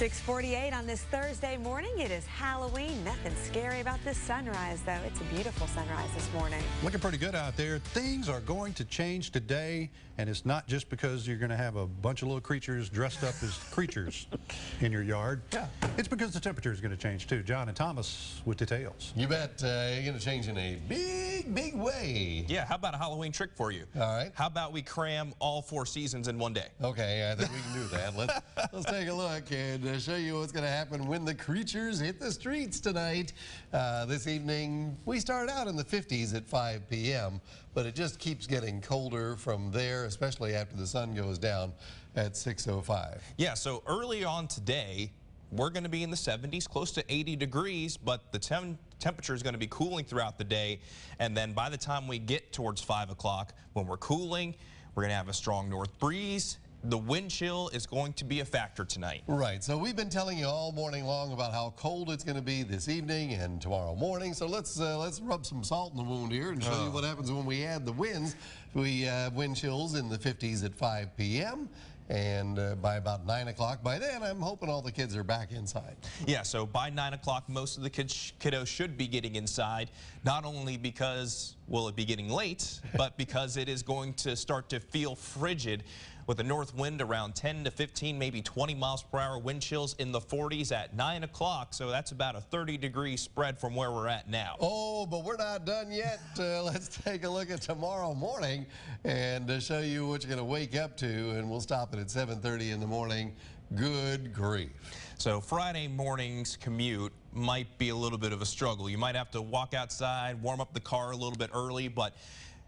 6:48 on this Thursday morning. It is Halloween. Nothing scary about this sunrise, though. It's a beautiful sunrise this morning. Looking pretty good out there. Things are going to change today, and it's not just because you're going to have a bunch of little creatures dressed up as creatures in your yard. Yeah. It's because the temperature is going to change, too. John and Thomas with details. You bet. You're going to change in a big way. Yeah, how about a Halloween trick for you? All right. How about we cram all 4 seasons in one day? Okay, I think we can do that. Let's take a look and show you what's going to happen when the creatures hit the streets tonight. This evening, we start out in the 50s at 5 p.m., but it just keeps getting colder from there, especially after the sun goes down at 6:05. Yeah, so early on today, we're going to be in the 70s, close to 80 degrees, but the temperature is going to be cooling throughout the day. And then by the time we get towards 5 o'clock, when we're cooling, we're going to have a strong north breeze. The wind chill is going to be a factor tonight. Right, so we've been telling you all morning long about how cold it's going to be this evening and tomorrow morning. So let's rub some salt in the wound here and show you what happens when we add the winds. We wind chills in the 50s at 5 p.m. and by about 9 o'clock. By then, I'm hoping all the kids are back inside. Yeah, so by 9 o'clock, most of the kiddos should be getting inside, not only because, will it be getting late, but because it is going to start to feel frigid with a north wind around 10 to 15, maybe 20 miles per hour, wind chills in the 40s at 9 o'clock. So that's about a 30-degree spread from where we're at now. Oh, but we're not done yet. Let's take a look at tomorrow morning and show you what you're going to wake up to, and we'll stop it at 7:30 in the morning. Good grief. So Friday morning's commute might be a little bit of a struggle. You might have to walk outside, warm up the car a little bit early, but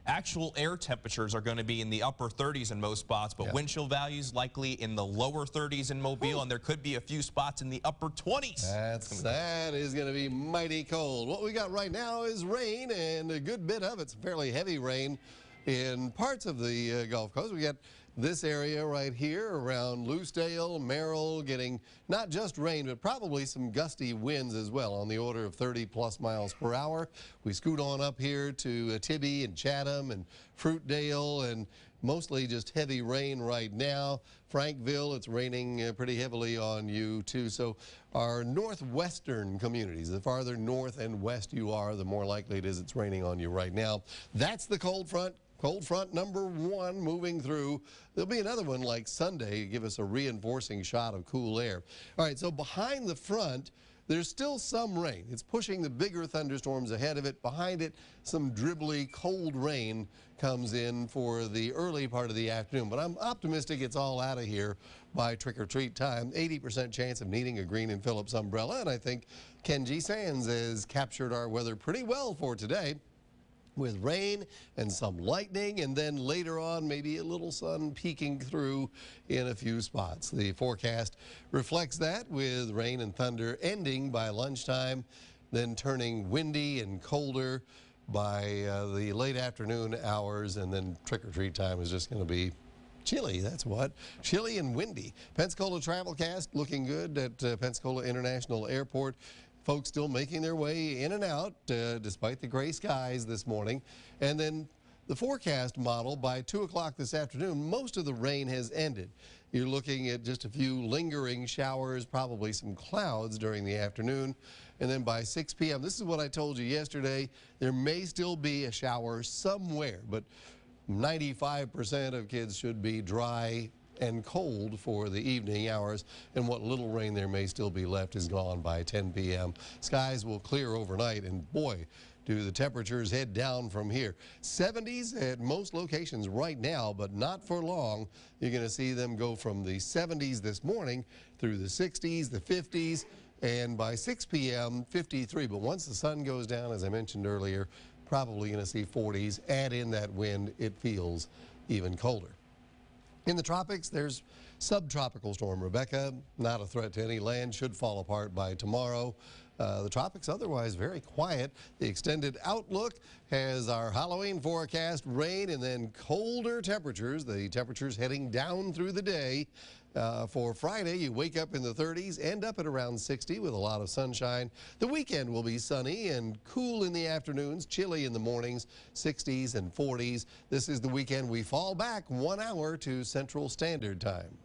actual air temperatures are going to be in the upper 30s in most spots, but wind chill values likely in the lower 30s in Mobile, and there could be a few spots in the upper 20s. That is going to be mighty cold. What we got right now is rain, and a good bit of it's fairly heavy rain in parts of the Gulf Coast. We got this area right here around Loosedale, Merrill, getting not just rain, but probably some gusty winds as well on the order of 30+ miles per hour. We scoot on up here to Tibby and Chatham and Fruitdale, and mostly just heavy rain right now. Frankville, it's raining pretty heavily on you too. So our northwestern communities, the farther north and west you are, the more likely it is it's raining on you right now. That's the cold front. Cold front number 1 moving through. There'll be another one like Sunday to give us a reinforcing shot of cool air. All right, so behind the front, there's still some rain. It's pushing the bigger thunderstorms ahead of it. Behind it, some dribbly cold rain comes in for the early part of the afternoon. But I'm optimistic it's all out of here by trick-or-treat time. 80% chance of needing a Green and Phillips umbrella. And I think Kenji Sands has captured our weather pretty well for today, with rain and some lightning, and then later on maybe a little sun peeking through in a few spots. The forecast reflects that, with rain and thunder ending by lunchtime, then turning windy and colder by the late afternoon hours, and then trick-or-treat time is just going to be chilly. That's what. Chilly and windy. Pensacola Travelcast looking good at Pensacola International Airport. Folks still making their way in and out despite the gray skies this morning. And then the forecast model, by 2 o'clock this afternoon, most of the rain has ended. You're looking at just a few lingering showers, probably some clouds during the afternoon. And then by 6 p.m., this is what I told you yesterday, there may still be a shower somewhere, but 95% of kids should be dry and cold for the evening hours, and what little rain there may still be left is gone by 10 p.m. Skies will clear overnight, and boy, do the temperatures head down from here. 70s at most locations right now, but not for long. You're going to see them go from the 70s this morning through the 60s, the 50s, and by 6 p.m., 53. But once the sun goes down, as I mentioned earlier, probably going to see 40s. Add in that wind, it feels even colder. In the tropics, there's subtropical storm Rebecca, not a threat to any land, should fall apart by tomorrow. The tropics otherwise very quiet. The extended outlook has our Halloween forecast, rain and then colder temperatures. The temperatures heading down through the day. For Friday, you wake up in the 30s, end up at around 60 with a lot of sunshine. The weekend will be sunny and cool in the afternoons, chilly in the mornings, 60s and 40s. This is the weekend we fall back 1 hour to Central Standard Time.